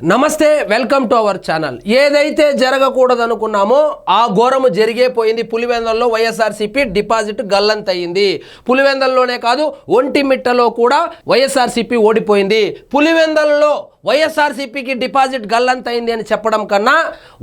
నమస్తే, welcome to our channel. ఏదైతే జరగకూడదనుకున్నామో ఆ ఘోరము జరిగేపోయింది. పులివెందల్లో వైఎస్ఆర్సీపీ డిపాజిట్ గల్లంతయింది. పులివెందల్లోనే కాదు, ఒంటిమిట్టలో కూడా వైఎస్ఆర్సీపీ ఓడిపోయింది. పులివెందల్లో వైఎస్ఆర్సీపీకి డిపాజిట్ గల్లంతయింది అని చెప్పడం కన్నా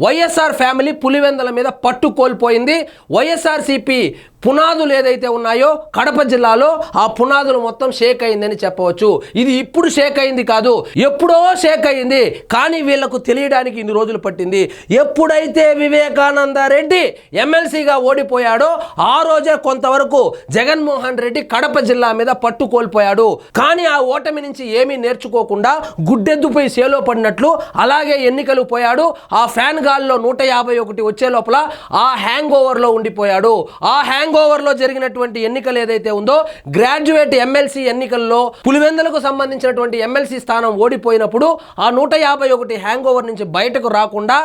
వైఎస్ఆర్ ఫ్యామిలీ పులివెందల మీద పట్టు కోల్పోయింది. వైఎస్ఆర్సీపీ పునాదులు ఏదైతే ఉన్నాయో కడప జిల్లాలో ఆ పునాదులు మొత్తం షేక్ అయిందని చెప్పవచ్చు. ఇది ఇప్పుడు షేక్ అయింది కాదు, ఎప్పుడో షేక్ అయింది. కానీ వీళ్లకు తెలియడానికి ఇన్ని రోజులు పట్టింది. ఎప్పుడైతే వివేకానంద రెడ్డి ఎమ్మెల్సీగా ఓడిపోయాడో ఆ రోజే కొంతవరకు జగన్మోహన్ రెడ్డి కడప జిల్లా మీద పట్టు కోల్పోయాడు. కానీ ఆ ఓటమి నుంచి ఏమీ నేర్చుకోకుండా గుడ్డెద్దుపై సేలో పడినట్లు అలాగే ఎన్నికలు పోయాడు. ఆ ఫ్యాన్ గాల్లో 151 వచ్చే లోపల ఆ హ్యాంగ్ ఓవర్లో ఉండిపోయాడు. ఆ హ్యాంగ్ ఓవర్లో జరిగినటువంటి ఎన్నికలు ఏదైతే ఉందో, గ్రాడ్యుయేట్ ఎమ్మెల్సీ ఎన్నికల్లో పులివెందులకు సంబంధించినటువంటి ఎమ్మెల్సీ స్థానం ఓడిపోయినప్పుడు ఆ 151 హ్యాంగ్ ఓవర్ నుంచి బయటకు రాకుండా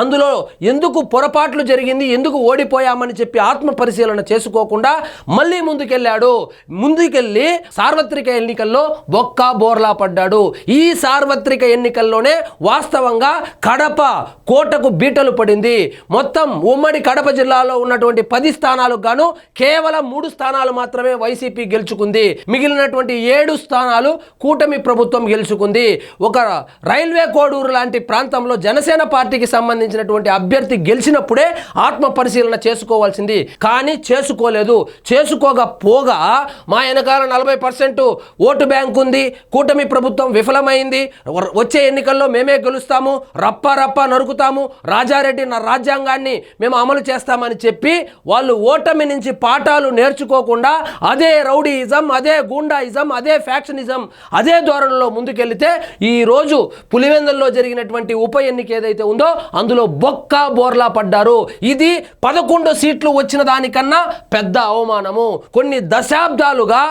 అందులో ఎందుకు పొరపాట్లు జరిగింది, ఎందుకు ఓడిపోయామని చెప్పి ఆత్మ పరిశీలన చేసుకోకుండా మళ్ళీ ముందుకెళ్ళి సార్వత్రిక ఎన్నికల్లో బొక్కా బోర్లా పడ్డాడు. ఈ సార్వత్రిక ఎన్నికల్లోనే వాస్తవంగా కడప కోటకు బీటలు పడింది. మొత్తం ఉమ్మడి కడప జిల్లాలో ఉన్నటువంటి 10 స్థానాలకు గాను కేవలం 3 స్థానాలు మాత్రమే వైసీపీ గెలుచుకుంది. మిగిలినటువంటి 7 స్థానాలు కూటమి ప్రభుత్వం గెలుచుకుంది. ఒక రైల్వే కోడూరు లాంటి ప్రాంతంలో జనసేన పార్టీకి సంబంధించినటువంటి అభ్యర్థి గెలిచినప్పుడే ఆత్మ పరిశీలన చేసుకోవాల్సింది. కానీ చేసుకోలేదు. చేసుకోకపోగా మా వెనకాల 40% ఓటు బ్యాంక్ ఉంది, కూటమి ప్రభుత్వం విఫలమైంది, వచ్చే ఎన్నికల్లో మేమే గెలుస్తాము, రప్ప నరుకుతాము, రాజారెడ్డి రాజ్యాంగాన్ని మేము అమలు చేస్తామని చెప్పి వాళ్ళు ఓటమి నుంచి పాఠాలు నేర్చుకోకుండా అదే రౌడీయిజం, అదే గూండాయిజం, అదే ఫ్యాక్షనిజం, అదే ధోరణిలో ముందుకెళ్తే ఈ రోజు పులివెందుల్లో జరిగినటువంటి ఉప ఎన్నిక ఏదైతే ఉందో అందులో బొక్కా బోర్లా పడ్డారు. ఇది 11 సీట్లు వచ్చిన దానికన్నా పెద్ద అవమానము. కొన్ని దశాబ్దాలుగా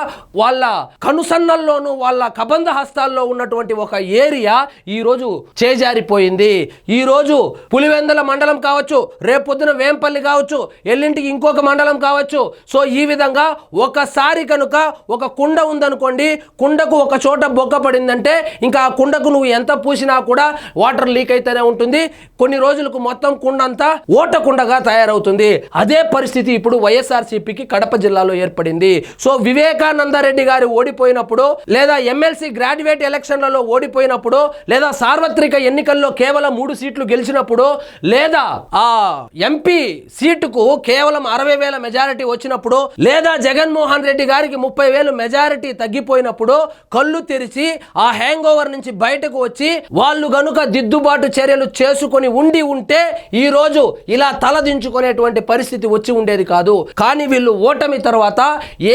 వాళ్ళ కనుసన్నల్లోనూ వాళ్ళ కబంధ హస్తాల్లో ఉన్నటువంటి ఒక ఏరియా ఈ రోజు చేజారిపోయింది. ఈ రోజు పులివెందుల మండలం కావచ్చు, రేపొద్దున వేంపల్లి కావచ్చు, ఎల్లింటికి ఇంకొక మండలం కావచ్చు. సో ఈ విధంగా ఒకసారి కనుక ఒక కుండ ఉందనుకోండి, కుండకు ఒక చోట బొక్క పడిందంటే ఇంకా ఆ కుండకు నువ్వు ఎంత పూసినా కూడా వాటర్ లీక్ అయితేనే ఉంటుంది. కొన్ని రోజులకు మొత్తం కుండ అంతా ఓటకుండగా తయారవుతుంది. అదే పరిస్థితి ఇప్పుడు వైఎస్ఆర్సీపీకి కడప జిల్లాలో ఏర్పడింది. సో వివేకానంద రెడ్డి గారు ఓడిపోయినప్పుడు, లేదా ఎమ్మెల్సీ గ్రాడ్యుయేట్ ఎలక్షన్లలో ఓడిపోయినప్పుడు, లేదా సార్వత్రిక ఎన్నికల్లో కేవలం 3 సీట్లు గెలిచినప్పుడు, లేదా ఆ ఎంపీ సీటుకు కేవలం 60,000 మెజారిటీ వచ్చినప్పుడు, లేదా జగన్మోహన్ రెడ్డి గారికి 30,000 మెజారిటీ తగ్గిపోయినప్పుడు కళ్ళు తెరిచి ఆ హ్యాంగ్ ఓవర్ నుంచి బయటకు వచ్చి వాళ్ళు గనుక దిద్దుబాటు చర్యలు చేసుకొని ఉంటే ఈ రోజు ఇలా తలదించుకునేటువంటి పరిస్థితి వచ్చి ఉండేది కాదు. కానీ వీళ్ళు ఓటమి తర్వాత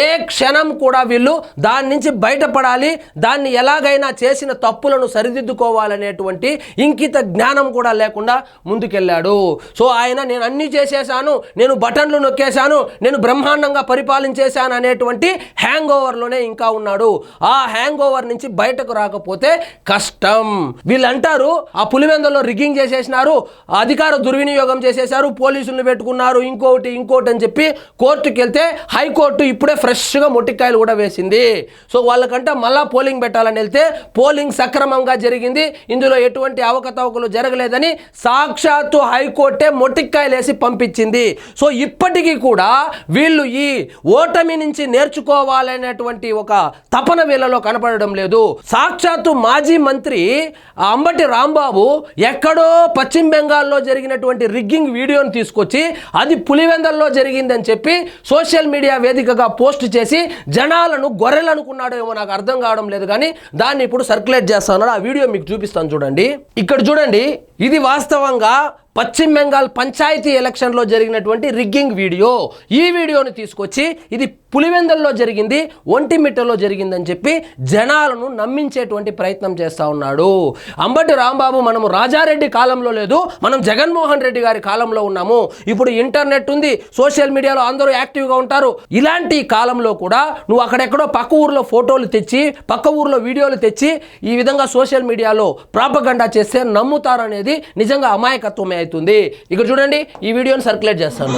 ఏ క్షణం కూడా వీళ్ళు దాని నుంచి బయటపడాలి, దాన్ని ఎలాగైనా చేసిన తప్పులను సరిదిద్దుకోవాలనేటువంటి ఇంకిత జ్ఞానం కూడా లేకుండా ముందుకెళ్ళాడు. సో ఆయన నేను అన్ని చేసేసాను, నేను బటన్లు నొక్కేశాను, నేను బ్రహ్మాండంగా పరిపాలించేశాను అనేటువంటి హ్యాంగ్ ఓవర్లోనే ఇంకా ఉన్నాడు. ఆ హ్యాంగ్ ఓవర్ నుంచి బయటకు రాకపోతే కష్టం. వీళ్ళు అంటారు ఆ పులివెందుల్లో రిగ్గింగ్ చేసేసినారు, అధికార దుర్వినియోగం చేసేశారు, పోలీసులను పెట్టుకున్నారు, ఇంకోటి అని చెప్పి కోర్టుకి వెళ్తే హైకోర్టు ఇప్పుడే ఫ్రెష్గా మొట్టికాయలు కూడా వేసింది. సో వాళ్ళకంటే మళ్ళా పోలింగ్ పెట్టాలని వెళ్తే పోలింగ్ సక్రమంగా జరిగింది, ఇందులో ఎటువంటి అవకతవకలు జరగలేదని సాక్షాత్తు హైకోర్టే మొట్టికాయలు వేసి పంపించింది. సో ఇప్పటికీ కూడా వీళ్ళు ఈ ఓటమి నుంచి నేర్చుకోవాలనేటువంటి ఒక తపన వీళ్ళలో కనపడడం లేదు. సాక్షాత్తు మాజీ మంత్రి అంబటి రాంబాబు ఎక్కడో పశ్చిమ బెంగాల్లో జరిగినటువంటి రిగ్గింగ్ వీడియోని తీసుకొచ్చి అది పులివెందుల్లో జరిగిందని చెప్పి సోషల్ మీడియా వేదికగా పోస్ట్ చేసి జనాలను గొర్రెలు అనుకున్నాడో ఏమో నాకు అర్థం కావడం లేదు. కానీ దాన్ని ఇప్పుడు సర్క్యులేట్ చేస్తున్నాడు. ఆ వీడియో మీకు చూపిస్తాను చూడండి. ఇక్కడ చూడండి, ఇది వాస్తవంగా పశ్చిమ బెంగాల్ పంచాయతీ ఎలక్షన్లో జరిగినటువంటి రిగ్గింగ్ వీడియో. ఈ వీడియోని తీసుకొచ్చి ఇది పులివెందుల్లో జరిగింది, ఒంటిమిట్టలో జరిగిందని చెప్పి జనాలను నమ్మించేటువంటి ప్రయత్నం చేస్తూ ఉన్నాడు అంబటి రాంబాబు. మనము రాజారెడ్డి కాలంలో లేదు, మనం జగన్మోహన్ రెడ్డి గారి కాలంలో ఉన్నాము. ఇప్పుడు ఇంటర్నెట్ ఉంది, సోషల్ మీడియాలో అందరూ యాక్టివ్గా ఉంటారు. ఇలాంటి కాలంలో కూడా నువ్వు అక్కడెక్కడో పక్క ఊర్లో ఫోటోలు తెచ్చి, పక్క ఊర్లో వీడియోలు తెచ్చి ఈ విధంగా సోషల్ మీడియాలో ప్రాపగండా చేస్తే నమ్ముతారనేది నిజంగా అమాయకత్వమే అవుతుంది. ఇక్కడ చూడండి, ఈ వీడియోని సర్క్యులేట్ చేస్తాను.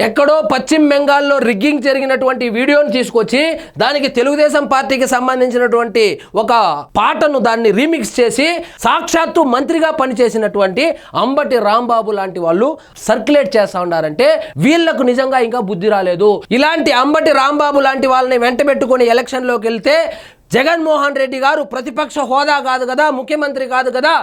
ఎక్కడో పశ్చిమ బెంగాల్లో రిగ్గింగ్ జరిగినటువంటి వీడియోని తీసుకొచ్చి దానికి తెలుగుదేశం పార్టీకి సంబంధించినటువంటి ఒక పాటను దాన్ని రీమిక్స్ చేసి సాక్షాత్తు మంత్రిగా పనిచేసినటువంటి అంబటి రాంబాబు లాంటి వాళ్ళు సర్క్యులేట్ చేస్తా ఉన్నారంటే వీళ్లకు నిజంగా ఇంకా బుద్ధి రాలేదు. ఇలాంటి అంబటి రాంబాబు లాంటి వాళ్ళని వెంట పెట్టుకుని ఎలక్షన్లోకి వెళ్తే జగన్మోహన్ రెడ్డి గారు ప్రతిపక్ష హోదా కాదు కదా, ముఖ్యమంత్రి కాదు కదా,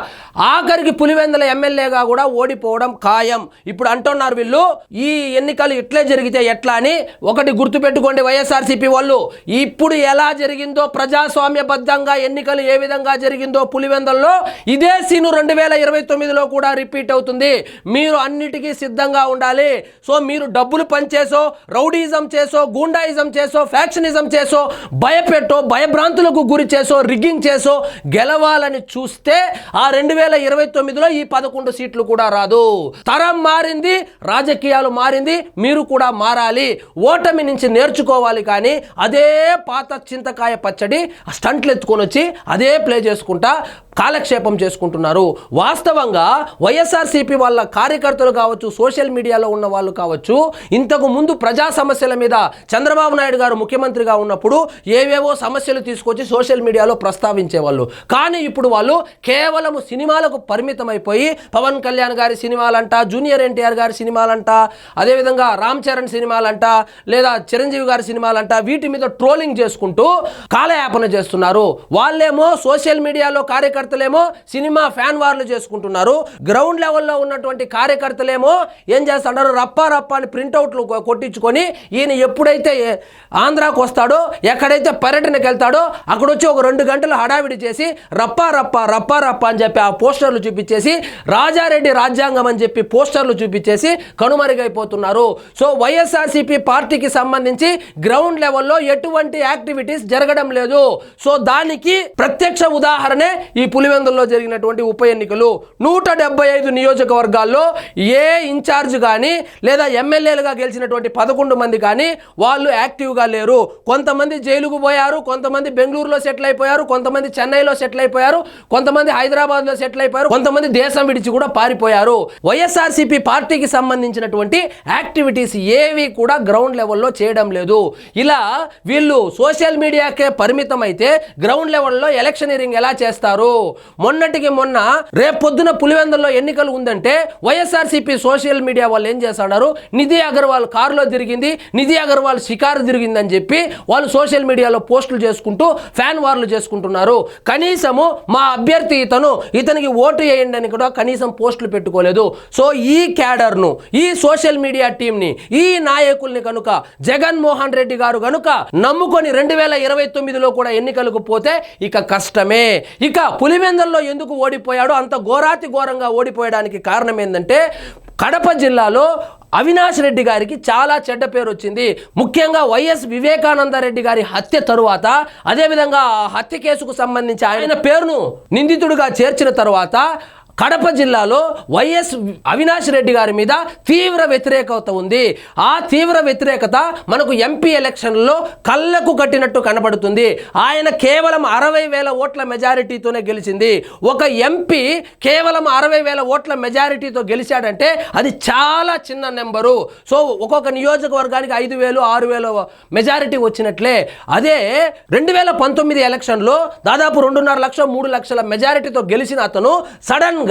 ఆఖరికి పులివెందుల ఎమ్మెల్యేగా కూడా ఓడిపోవడం ఖాయం. ఇప్పుడు అంటున్నారు వీళ్ళు ఈ ఎన్నికలు ఇట్లే జరిగితే ఎట్లా అని. ఒకటి గుర్తుపెట్టుకోండి వైఎస్ఆర్సీపీ వాళ్ళు, ఇప్పుడు ఎలా జరిగిందో ప్రజాస్వామ్యబద్ధంగా ఎన్నికలు ఏ విధంగా జరిగిందో పులివెందుల్లో ఇదే సీను 2029లో కూడా రిపీట్ అవుతుంది. మీరు అన్నిటికీ సిద్ధంగా ఉండాలి. సో మీరు డబ్బులు పంచేసో, రౌడీజం చేసో, గూండాయిజం చేసో, ఫ్యాక్షనిజం చేసో, భయపెట్టో, భయభ్రాంతి గురి చేసో, రిగ్గింగ్ చేసో గెలవాలని చూస్తే ఆ 2029లో ఈ 11 సీట్లు కూడా రాదు. తరం మారింది, రాజకీయాలు మారింది, మీరు కూడా మారాలి. ఓటమి నుంచి నేర్చుకోవాలి. కానీ అదే పాత చింతకాయ పచ్చడి స్టంట్లు ఎత్తుకొని వచ్చి అదే ప్లే చేసుకుంటా కాలక్షేపం చేసుకుంటున్నారు. వాస్తవంగా వైఎస్ఆర్సీపీ వాళ్ళ కార్యకర్తలు కావచ్చు, సోషల్ మీడియాలో ఉన్న వాళ్ళు కావచ్చు, ఇంతకు ముందు ప్రజా సమస్యల మీద చంద్రబాబు నాయుడు గారు ముఖ్యమంత్రిగా ఉన్నప్పుడు ఏవేవో సమస్యలు తీసుకొచ్చి సోషల్ మీడియాలో ప్రస్తావించేవాళ్ళు. కానీ ఇప్పుడు వాళ్ళు కేవలం సినిమాలకు పరిమితమైపోయి పవన్ కళ్యాణ్ గారి సినిమాలంట, జూనియర్ ఎన్టీఆర్ గారి సినిమాలంట, అదేవిధంగా రామ్ చరణ్ సినిమాలంట, లేదా చిరంజీవి గారి సినిమాలంట, వీటి మీద ట్రోలింగ్ చేసుకుంటూ కాలయాపన చేస్తున్నారు. వాళ్ళేమో సోషల్ మీడియాలో కార్యకర్తలేమో సినిమా ఫ్యాన్ వార్లు చేసుకుంటున్నారు. గ్రౌండ్ లెవెల్లో ఉన్నటువంటి కార్యకర్తలేమో ఏం చేస్తున్నారు, రప్పా అని ప్రింట్అవుట్లు కొట్టించుకొని ఈయన ఎప్పుడైతే ఆంధ్రాకు వస్తాడో, ఎక్కడైతే పర్యటనకు వెళ్తాడో అక్కడ వచ్చి ఒక 2 గంటలు హడావిడి చేసి రప్పా అని చెప్పి ఆ పోస్టర్లు చూపించేసి రాజారెడ్డి రాజ్యాంగం అని చెప్పి పోస్టర్లు చూపించేసి కనుమరుగైపోతున్నారు. సో వైఎస్ఆర్సీపీ పార్టీకి సంబంధించి గ్రౌండ్ లెవెల్లో ఎటువంటి యాక్టివిటీస్ జరగడం లేదు. సో దానికి ప్రత్యక్ష ఉదాహరణే ఈ పులివెందుల్లో జరిగినటువంటి ఉప ఎన్నికలు. 175 నియోజకవర్గాల్లో ఏ ఇన్ఛార్జ్ కానీ లేదా ఎమ్మెల్యేలుగా గెలిచినటువంటి 11 మంది కానీ వాళ్ళు యాక్టివ్గా లేరు. కొంతమంది జైలుకు పోయారు, కొంతమంది బెంగళూరులో సెటిల్ అయిపోయారు, కొంతమంది చెన్నైలో సెటిల్ అయిపోయారు, కొంతమంది హైదరాబాద్లో సెటిల్ అయిపోయారు, కొంతమంది దేశం విడిచి కూడా పారిపోయారు. వైఎస్ఆర్సీపీ పార్టీకి సంబంధించినటువంటి యాక్టివిటీస్ ఏవి కూడా గ్రౌండ్ లెవెల్లో చేయడం లేదు. ఇలా వీళ్ళు సోషల్ మీడియాకే పరిమితం అయితే గ్రౌండ్ లెవెల్లో ఎలక్షనీరింగ్ ఎలా చేస్తారు? మొన్నటికి మొన్న రేపొద్దున పులివెందుల్లో ఎన్నికలు ఉందంటే వైఎస్ఆర్సీపీ సోషల్ మీడియా వాళ్ళు ఏం చేస్తున్నారు, నిధి అగర్వాల్ కారులో తిరిగింది, నిధి అగర్వాల్ షికారు తిరిగిందని చెప్పి వాళ్ళు సోషల్ మీడియాలో పోస్టులు చేసుకుంటూ ఫ్యాన్ వార్లు చేసుకుంటున్నారు. కనీసము మా అభ్యర్థి ఇతనికి ఓటు వేయండి అని కూడా కనీసం పోస్టులు పెట్టుకోలేదు. సో ఈ క్యాడర్ను, ఈ సోషల్ మీడియా టీంని, ఈ నాయకుల్ని కనుక జగన్మోహన్ రెడ్డి గారు కనుక నమ్ముకొని 2029లో కూడా ఎన్నికలకు పోతే ఇక కష్టమే. ఇక పులివెందుల్లో ఎందుకు ఓడిపోయాడో, అంత ఘోరాతి ఘోరంగా ఓడిపోయడానికి కారణం ఏంటంటే కడప జిల్లాలో అవినాష్ రెడ్డి గారికి చాలా చెడ్డ పేరు వచ్చింది. ముఖ్యంగా వైఎస్ వివేకానంద రెడ్డి గారి హత్య తరువాత, అదేవిధంగా హత్య కేసుకు సంబంధించి ఆయన పేరును నిందితుడిగా చేర్చిన తరువాత కడప జిల్లాలో వైఎస్ అవినాష్ రెడ్డి గారి మీద తీవ్ర వ్యతిరేకత ఉంది. ఆ తీవ్ర వ్యతిరేకత మనకు ఎంపీ ఎలక్షన్లో కళ్ళకు కట్టినట్టు కనబడుతుంది. ఆయన కేవలం 60,000 ఓట్ల మెజారిటీతోనే గెలిచింది. ఒక ఎంపీ కేవలం 60,000 ఓట్ల మెజారిటీతో గెలిచాడంటే అది చాలా చిన్న నెంబరు. సో ఒక్కొక్క నియోజకవర్గానికి 5,000, 6,000 మెజారిటీ వచ్చినట్లే. అదే 2019 ఎలక్షన్లో దాదాపు 2.5 లక్షలు, 3 లక్షల మెజారిటీతో గెలిచిన అతను సడన్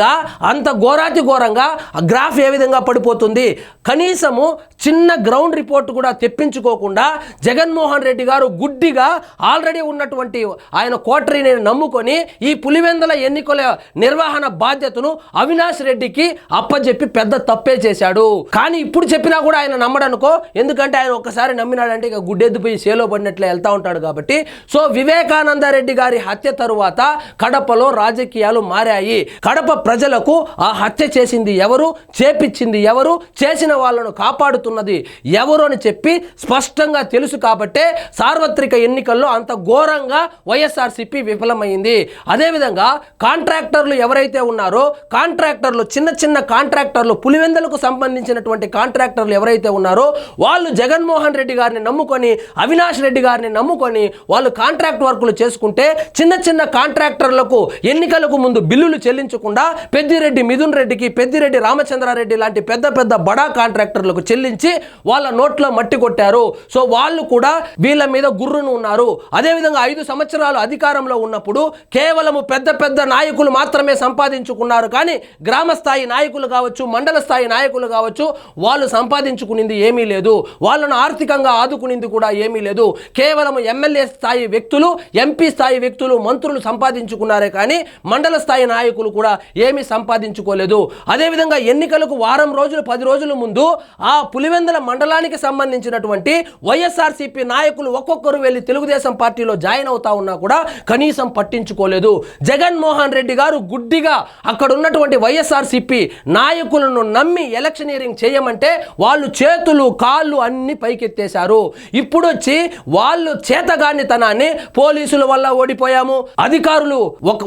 అంత ఘోరాతి ఘోరంగా గ్రాఫ్ ఏ విధంగా పడిపోతుంది? కనీసము చిన్న గ్రౌండ్ రిపోర్ట్ కూడా తెప్పించుకోకుండా జగన్మోహన్ రెడ్డి గారు గుడ్డిగా ఆల్రెడీ ఉన్నటువంటి ఆయన కోటరీని నమ్ముకొని ఈ పులివెందుల ఎన్నికల నిర్వహణ బాధ్యతను అవినాష్ రెడ్డికి అప్పచెప్పి పెద్ద తప్పే చేశాడు. కానీ ఇప్పుడు చెప్పినా కూడా ఆయన నమ్మడనుకో, ఎందుకంటే ఆయన ఒక్కసారి నమ్మినాడంటే ఇక గుడ్డెద్దుపోయి సేలో పడినట్లే వెళ్తా ఉంటాడు కాబట్టి. సో వివేకానంద రెడ్డి గారి హత్య తరువాత కడపలో రాజకీయాలు మారాయి. కడప ప్రజలకు ఆ హత్య చేసింది ఎవరు, చేపించింది ఎవరు, చేసిన వాళ్ళను కాపాడుతున్నది ఎవరు అని చెప్పి స్పష్టంగా తెలుసు కాబట్టే సార్వత్రిక ఎన్నికల్లో అంత ఘోరంగా వైఎస్ఆర్సీపీ విఫలమైంది. అదేవిధంగా కాంట్రాక్టర్లు ఎవరైతే ఉన్నారో, కాంట్రాక్టర్లు చిన్న చిన్న కాంట్రాక్టర్లు, పులివెందులకు సంబంధించినటువంటి కాంట్రాక్టర్లు ఎవరైతే ఉన్నారో వాళ్ళు జగన్మోహన్ రెడ్డి గారిని నమ్ముకొని, అవినాష్ రెడ్డి గారిని నమ్ముకొని వాళ్ళు కాంట్రాక్ట్ వర్కులు చేసుకుంటే చిన్న చిన్న కాంట్రాక్టర్లకు ఎన్నికలకు ముందు బిల్లులు చెల్లించకుండా పెద్దిరెడ్డి మిథున్ రెడ్డికి, పెద్దిరెడ్డి రామచంద్రారెడ్డి లాంటి పెద్ద పెద్ద బడా కాంట్రాక్టర్లకు చెల్లించి వాళ్ళ నోట్లో మట్టి కొట్టారు. సో వాళ్ళు కూడా వీళ్ళ మీద గుర్రును ఉన్నారు. అదేవిధంగా 5 సంవత్సరాలు అధికారంలో ఉన్నప్పుడు కేవలం పెద్ద పెద్ద నాయకులు మాత్రమే సంపాదించుకున్నారు, కానీ గ్రామ స్థాయి నాయకులు కావచ్చు, మండల స్థాయి నాయకులు కావచ్చు, వాళ్ళు సంపాదించుకునింది ఏమీ లేదు. వాళ్ళను ఆర్థికంగా ఆదుకునింది కూడా ఏమీ లేదు. కేవలం ఎమ్మెల్యే స్థాయి వ్యక్తులు, ఎంపీ స్థాయి వ్యక్తులు, మంత్రులు సంపాదించుకున్నారే కానీ మండల స్థాయి నాయకులు కూడా ఏమీ సంపాదించుకోలేదు. అదేవిధంగా ఎన్నికలకు వారం రోజులు 10 రోజుల ముందు ఆ పులివెందుల మండలానికి సంబంధించినటువంటి వైఎస్ఆర్సీపీ నాయకులు ఒక్కొక్కరు వెళ్ళి తెలుగుదేశం పార్టీలో జాయిన్ అవుతా ఉన్నా కూడా కనీసం పట్టించుకోలేదు. జగన్మోహన్ రెడ్డి గారు గుడ్డిగా అక్కడ ఉన్నటువంటి వైఎస్ఆర్సీపీ నాయకులను నమ్మి ఎలక్షనీరింగ్ చేయమంటే వాళ్ళు చేతులు కాళ్ళు అన్ని పైకెత్తేశారు. ఇప్పుడు వచ్చి వాళ్ళు చేతగానితనాన్ని పోలీసుల వల్ల ఓడిపోయాము, అధికారులు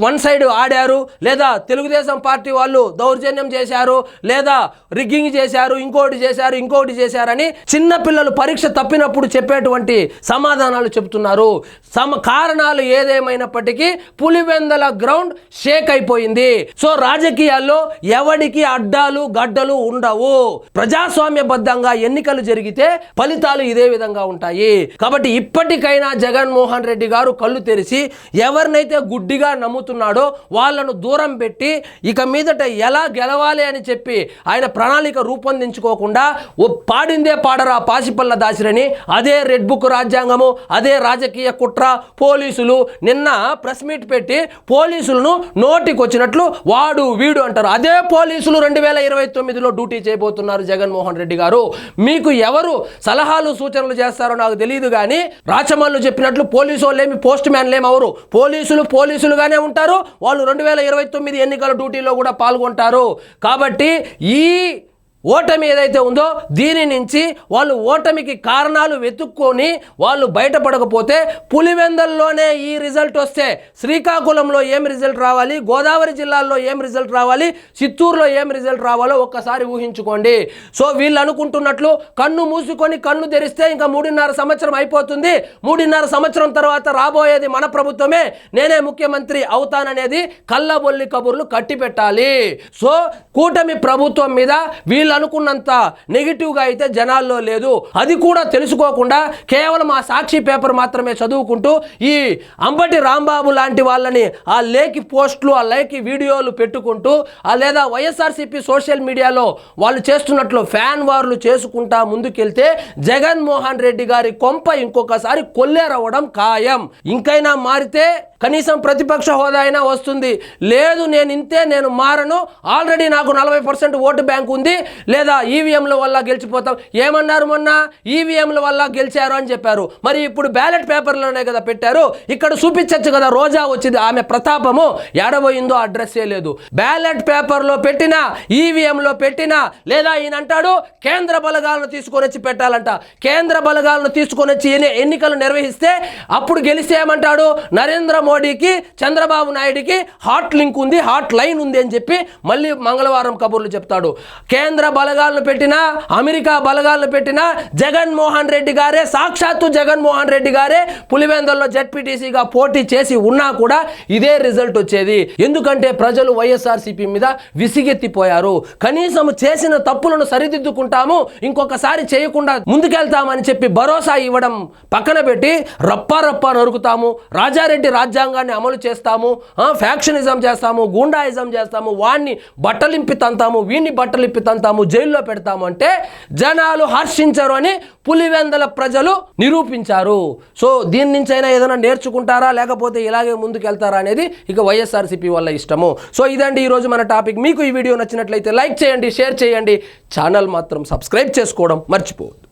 వన్ సైడ్ ఆడారు, లేదా తెలుగుదేశం పార్టీ వాళ్ళు దౌర్జన్యం చేశారు, లేదా రిగ్గింగ్ చేశారు, ఇంకోటి చేశారని చిన్న పిల్లలు పరీక్ష తప్పినప్పుడు చెప్పేటువంటి సమాధానాలు చెబుతున్నారు. కారణాలు ఏదేమైనప్పటికీ పులివెందల గ్రౌండ్ షేక్ అయిపోయింది. సో రాజకీయాల్లో ఎవడికి అడ్డాలు గడ్డలు ఉండవు. ప్రజాస్వామ్యబద్ధంగా ఎన్నికలు జరిగితే ఫలితాలు ఇదే విధంగా ఉంటాయి. కాబట్టి ఇప్పటికైనా జగన్మోహన్ రెడ్డి గారు కళ్ళు తెరిచి ఎవరినైతే గుడ్డిగా నమ్ముతున్నాడో వాళ్ళను దూరం పెట్టి ఇక మీదట ఎలా గెలవాలి అని చెప్పి ఆయన ప్రణాళిక రూపొందించుకోకుండా పాడిందే పాడరా పాసిపల్ల దాసిరని అదే రెడ్ బుక్ రాజ్యాంగము, అదే రాజకీయ కుట్ర, పోలీసులు నిన్న ప్రెస్ మీట్ పెట్టి పోలీసులను నోటికి వచ్చినట్లు వాడు వీడు అంటారు. అదే పోలీసులు 2029లో డ్యూటీ చేయబోతున్నారు జగన్మోహన్ రెడ్డి గారు. మీకు ఎవరు సలహాలు సూచనలు చేస్తారో నాకు తెలియదు, కానీ రాచమల్లు చెప్పినట్లు పోలీసు వాళ్ళేమి పోస్ట్ మ్యాన్లేమి అవరు. పోలీసులుగానే ఉంటారు. వాళ్ళు 2029 ఎన్నికల డ్యూటీలో కూడా పాల్గొంటారు. కాబట్టి ఈ ఓటమి ఏదైతే ఉందో దీని నుంచి వాళ్ళు ఓటమికి కారణాలు వెతుక్కొని వాళ్ళు బయటపడకపోతే పులివెందల్లోనే ఈ రిజల్ట్ వస్తే శ్రీకాకుళంలో ఏం రిజల్ట్ రావాలి, గోదావరి జిల్లాల్లో ఏం రిజల్ట్ రావాలి, చిత్తూరులో ఏం రిజల్ట్ రావాలో ఒక్కసారి ఊహించుకోండి. సో వీళ్ళు అనుకుంటున్నట్లు కన్ను మూసుకొని కన్ను తెరిస్తే ఇంకా 3.5 సంవత్సరం అయిపోతుంది, 3.5 సంవత్సరం తర్వాత రాబోయేది మన ప్రభుత్వమే, నేనే ముఖ్యమంత్రి అవుతాననేది కళ్ళబొల్లి కబుర్లు కట్టి పెట్టాలి. సో కూటమి ప్రభుత్వం మీద వీళ్ళు అనుకున్నంత నెగిటివ్గా అయితే జనాల్లో లేదు. అది కూడా తెలుసుకోకుండా కేవలం ఆ సాక్షి పేపర్ మాత్రమే చదువుకుంటూ ఈ అంబటి రాంబాబు లాంటి వాళ్ళని ఆ లేఖి పోస్టులు, ఆ లేఖి వీడియోలు పెట్టుకుంటూ లేదా వైఎస్ఆర్సీపీ సోషల్ మీడియాలో వాళ్ళు చేస్తున్నట్లు ఫ్యాన్ వార్లు చేసుకుంటా ముందుకెళ్తే జగన్మోహన్ రెడ్డి గారి కొంప ఇంకొకసారి కొల్లేరవ్వడం ఖాయం. ఇంకైనా మారితే కనీసం ప్రతిపక్ష హోదా అయినా వస్తుంది. లేదు నేను మారను, ఆల్రెడీ నాకు 40% ఓటు బ్యాంక్ ఉంది, లేదా ఈవీఎంల వల్ల గెలిచిపోతాం. ఏమన్నారు మొన్న? ఈవీఎంల వల్ల గెలిచారు అని చెప్పారు. మరి ఇప్పుడు బ్యాలెట్ పేపర్లోనే కదా పెట్టారు, ఇక్కడ చూపించచ్చు కదా. రోజా వచ్చింది, ఆమె ప్రతాపము ఎడబోయిందో అడ్రస్సే లేదు. బ్యాలెట్ పేపర్లో పెట్టినా, ఈవీఎంలో పెట్టినా, లేదా ఈయన అంటాడు కేంద్ర బలగాలను తీసుకొని వచ్చి పెట్టాలంట. కేంద్ర బలగాలను తీసుకొని వచ్చి ఎన్నికలు నిర్వహిస్తే అప్పుడు గెలిస్తే ఏమంటాడు? నరేంద్ర మోడీకి చంద్రబాబు నాయుడికి హాట్ లింక్ ఉంది, హాట్ లైన్ ఉంది అని చెప్పి మళ్ళీ మంగళవారం కబుర్లు చెప్తాడు. కేంద్ర బలగాలను పెట్టినా, అమెరికా బలగాలను పెట్టినా జగన్మోహన్ రెడ్డి గారే, సాక్షాత్తు జగన్మోహన్ రెడ్డి గారే పులివెందుల్లో జెడ్పీటీసీగా పోటీ చేసి ఉన్నా కూడా ఇదే రిజల్ట్ వచ్చేది. ఎందుకంటే ప్రజలు వైఎస్ఆర్సీపీ మీద విసిగెత్తిపోయారు. కనీసం చేసిన తప్పులను సరిదిద్దుకుంటాము, ఇంకొకసారి చేయకుండా ముందుకెళ్తామని చెప్పి భరోసా ఇవ్వడం పక్కన పెట్టి రప్పా నరుకుతాము, రాజారెడ్డి రాజ్యాంగాన్ని అమలు చేస్తాము, ఫ్యాక్షనిజం చేస్తాము, గూండాయిజం చేస్తాము, వాడిని బట్టలింపి తంతాము, వీడిని బట్టలింపి తంతాము, జైల్లో పెడతాము అంటే జనాలు హర్షించరు అని పులివెందుల ప్రజలు నిరూపించారు. సో దీని నుంచి అయినా ఏదైనా నేర్చుకుంటారా, లేకపోతే ఇలాగే ముందుకెళ్తారా అనేది ఇక వైఎస్ఆర్సీపీ వల్ల ఇష్టము. సో ఇదండి ఈరోజు మన టాపిక్. మీకు ఈ వీడియో నచ్చినట్లయితే లైక్ చేయండి, షేర్ చేయండి, ఛానల్ మాత్రం సబ్స్క్రైబ్ చేసుకోవడం మర్చిపోవద్దు.